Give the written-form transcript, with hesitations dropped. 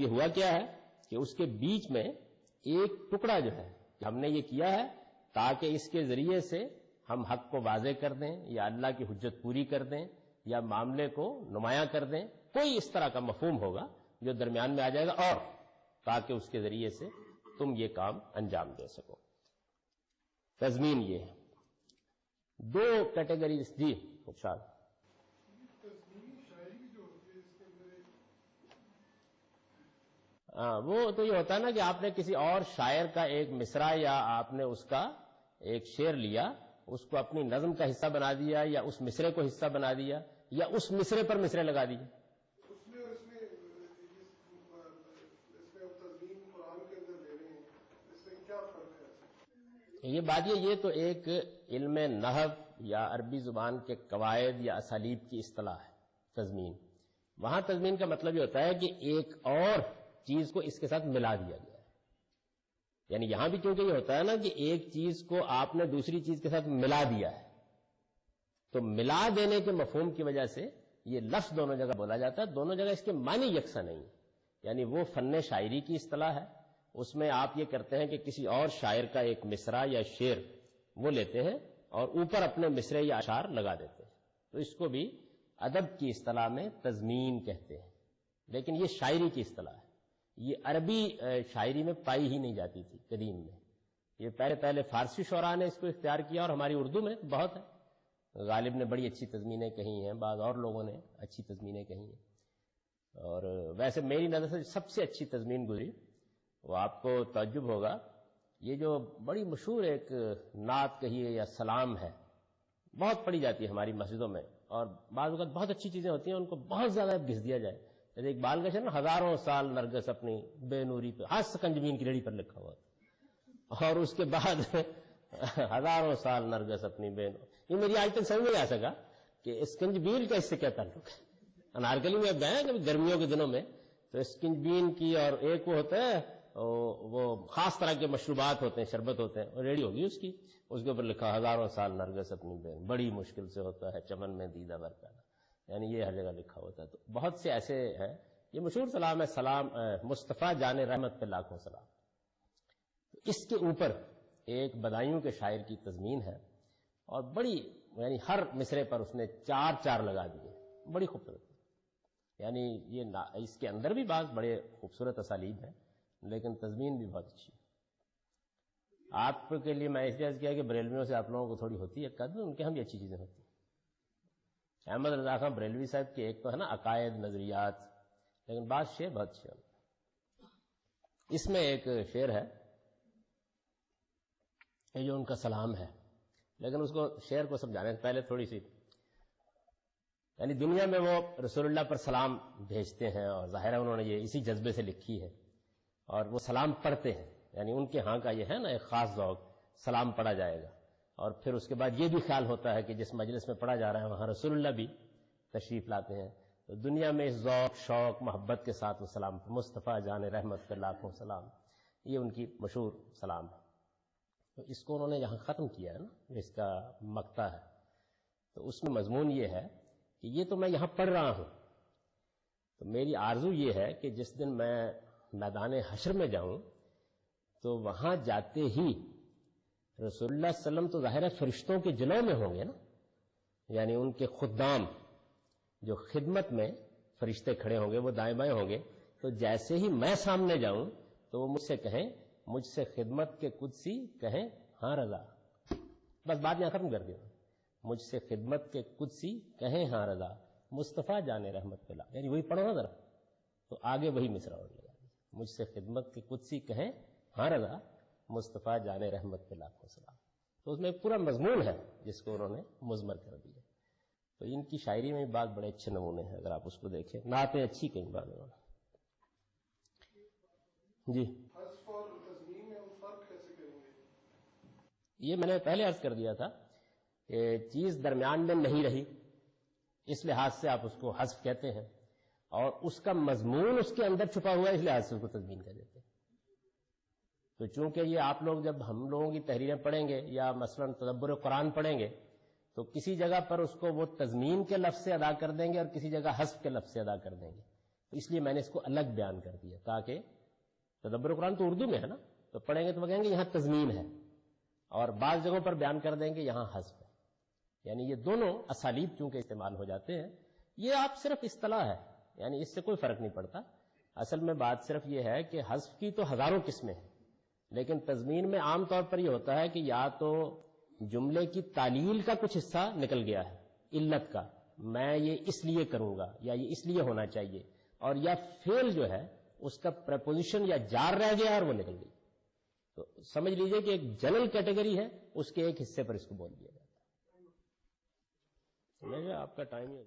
یہ ہوا کیا ہے کہ اس کے بیچ میں ایک ٹکڑا جو ہے ہم نے یہ کیا ہے تاکہ اس کے ذریعے سے ہم حق کو واضح کر دیں یا اللہ کی حجت پوری کر دیں یا معاملے کو نمایاں کر دیں، کوئی اس طرح کا مفہوم ہوگا جو درمیان میں آ جائے گا، اور تاکہ اس کے ذریعے سے تم یہ کام انجام دے سکو۔ تضمین یہ ہے۔ دو کیٹیگریز جی ارشاد۔ وہ تو یہ ہوتا ہے نا کہ آپ نے کسی اور شاعر کا ایک مصرع یا آپ نے اس کا ایک شعر لیا، اس کو اپنی نظم کا حصہ بنا دیا یا اس مصرے کو حصہ بنا دیا یا اس مصرے پر مصرے لگا دیے۔ یہ بات یہ تو ایک علم نحو یا عربی زبان کے قواعد یا اسالیب کی اصطلاح ہے تضمین۔ وہاں تضمین کا مطلب یہ ہوتا ہے کہ ایک اور چیز کو اس کے ساتھ ملا دیا گیا ہے، یعنی یہاں بھی کیونکہ یہ ہوتا ہے نا کہ ایک چیز کو آپ نے دوسری چیز کے ساتھ ملا دیا ہے، تو ملا دینے کے مفہوم کی وجہ سے یہ لفظ دونوں جگہ بولا جاتا ہے، دونوں جگہ اس کے معنی یکساں نہیں ہے۔ یعنی وہ فن شاعری کی اصطلاح ہے، اس میں آپ یہ کرتے ہیں کہ کسی اور شاعر کا ایک مصرع یا شعر وہ لیتے ہیں اور اوپر اپنے مصرے یا اشعار لگا دیتے ہیں، تو اس کو بھی ادب کی اصطلاح میں تضمین کہتے ہیں، لیکن یہ شاعری کی اصطلاح ہے، یہ عربی شاعری میں پائی ہی نہیں جاتی تھی قدیم میں، یہ پہلے فارسی شعراء نے اس کو اختیار کیا اور ہماری اردو میں بہت ہے۔ غالب نے بڑی اچھی تضمینیں کہی ہیں، بعض اور لوگوں نے اچھی تضمینیں کہی ہیں، اور ویسے میری نظر سے سب سے اچھی تضمین گزری وہ آپ کو تعجب ہوگا، یہ جو بڑی مشہور ایک نعت کہیے یا سلام ہے، بہت پڑھی جاتی ہے ہماری مسجدوں میں، اور بعض اوقات بہت اچھی چیزیں ہوتی ہیں ان کو بہت زیادہ گھس دیا جائے۔ جیسے اقبال کا شعر نا، ہزاروں سال نرگس اپنی بے نوری پہ، ہاتھ سکنجبین کی لڑی پر لکھا ہوا تھا، اور اس کے بعد ہزاروں سال نرگس اپنی بے نوری۔ یہ میری آج تک سمجھ نہیں آ سکا کہ اسکنجبین کا اس سے کیا تعلق ہے۔ انارکلی میں اب گئے کبھی گرمیوں کے دنوں میں تو اسکنجبین کی، اور ایک وہ ہوتا ہے وہ خاص طرح کے مشروبات ہوتے ہیں، شربت ہوتے ہیں، اور ریڈی ہوگی اس کی، اس کے اوپر لکھا ہزاروں سال نرگس اپنی بین، بڑی مشکل سے ہوتا ہے چمن میں دیدہ بر پیدا، یعنی یہ ہر جگہ لکھا ہوتا ہے۔ تو بہت سے ایسے ہیں، یہ مشہور سلام ہے، سلام مصطفیٰ جان رحمت پہ لاکھوں سلام۔ اس کے اوپر ایک بدایوں کے شاعر کی تضمین ہے، اور بڑی یعنی ہر مصرے پر اس نے چار لگا دیے، بڑی خوبصورت، یعنی یہ اس کے اندر بھی بعض بڑے خوبصورت اسالیب ہیں، لیکن تضمین بھی بہت اچھی ہے۔ آپ کے لیے میں اس لیے کیا کہ بریلویوں سے آپ لوگوں کو تھوڑی ہوتی ہے قدر، ان کے ہم بھی اچھی چیزیں ہوتی ہیں۔ احمد رضا خان بریلوی صاحب کے ایک تو ہے نا عقائد، نظریات، لیکن بعض شعر بہت اچھے ہوتے ہیں۔ اس میں ایک شعر ہے، یہ جو ان کا سلام ہے، لیکن اس کو شعر کو سمجھانے سے پہلے تھوڑی سی، یعنی دنیا میں وہ رسول اللہ پر سلام بھیجتے ہیں، اور ظاہر ہے انہوں نے یہ اسی جذبے سے لکھی ہے، اور وہ سلام پڑھتے ہیں، یعنی ان کے ہاں کا یہ ہے نا ایک خاص ذوق، سلام پڑھا جائے گا، اور پھر اس کے بعد یہ بھی خیال ہوتا ہے کہ جس مجلس میں پڑھا جا رہا ہے وہاں رسول اللہ بھی تشریف لاتے ہیں، تو دنیا میں اس ذوق، شوق، محبت کے ساتھ وہ سلام، مصطفیٰ جان رحمت پہ لاکھوں سلام، یہ ان کی مشہور سلام ہے۔ تو اس کو انہوں نے یہاں ختم کیا ہے نا، اس کا مقطع ہے، تو اس میں مضمون یہ ہے کہ یہ تو میں یہاں پڑھ رہا ہوں، تو میری آرزو یہ ہے کہ جس دن میں میدان حشر میں جاؤں تو وہاں جاتے ہی رسول اللہ صلی اللہ علیہ وسلم تو ظاہر ہے فرشتوں کے جلووں میں ہوں گے نا، یعنی ان کے خدام جو خدمت میں فرشتے کھڑے ہوں گے وہ دائیں بائیں ہوں گے، تو جیسے ہی میں سامنے جاؤں تو وہ مجھ سے کہیں، مجھ سے خدمت کے قدسی کہیں ہاں رضا، بس بات یہاں ختم کر دیا، مجھ سے خدمت کے قدسی کہیں ہاں رضا، مصطفیٰ جان رحمت پہ لا، یعنی وہی پڑھو نا ذرا، تو آگے وہی مصرع اور لگا، مجھ سے خدمت کے قدسی کہیں ہاں رضا، مصطفیٰ جان رحمت پہ لاکھوں سلام۔ تو اس میں ایک پورا مضمون ہے جس کو انہوں نے مضمر کر دیا۔ تو ان کی شاعری میں بعض بڑے اچھے نمونے ہیں، اگر آپ اس کو دیکھیں، نعتیں اچھی کہیں بعد انہوں نے۔ جی حذف اور تضمین میں فرق کیسے کریں گے؟ یہ میں نے پہلے عرض کر دیا تھا کہ چیز درمیان میں نہیں رہی، اس لحاظ سے آپ اس کو حذف کہتے ہیں، اور اس کا مضمون اس کے اندر چھپا ہوا ہے، اس لحاظ سے اس کو تضمین کہہ دیتے ہیں۔ تو چونکہ یہ آپ لوگ جب ہم لوگوں کی تحریریں پڑھیں گے یا مثلا تدبر قرآن پڑھیں گے تو کسی جگہ پر اس کو وہ تضمین کے لفظ سے ادا کر دیں گے اور کسی جگہ حذف کے لفظ سے ادا کر دیں گے، تو اس لیے میں نے اس کو الگ بیان کر دیا تاکہ تدبر قرآن تو اردو میں ہے نا، تو پڑھیں گے تو وہ کہیں گے یہاں تضمین ہے، اور بعض جگہوں پر بیان کر دیں گے یہاں حذف ہے. یعنی یہ دونوں اسالیب چونکہ استعمال ہو جاتے ہیں، یہ آپ صرف اصطلاح ہے، یعنی اس سے کوئی فرق نہیں پڑتا. اصل میں بات صرف یہ ہے کہ حذف کی تو ہزاروں قسمیں ہیں، لیکن تضمین میں عام طور پر یہ ہوتا ہے کہ یا تو جملے کی تعلیل کا کچھ حصہ نکل گیا ہے، علت کا، میں یہ اس لیے کروں گا یا یہ اس لیے ہونا چاہیے، اور یا فعل جو ہے اس کا پریپوزیشن یا جار رہ گیا اور وہ نکل گئی. تو سمجھ لیجئے کہ ایک جنرل کیٹیگری ہے، اس کے ایک حصے پر اس کو بول دیا جاتا ہے. سمجھ گئے؟ آپ کا ٹائم ہی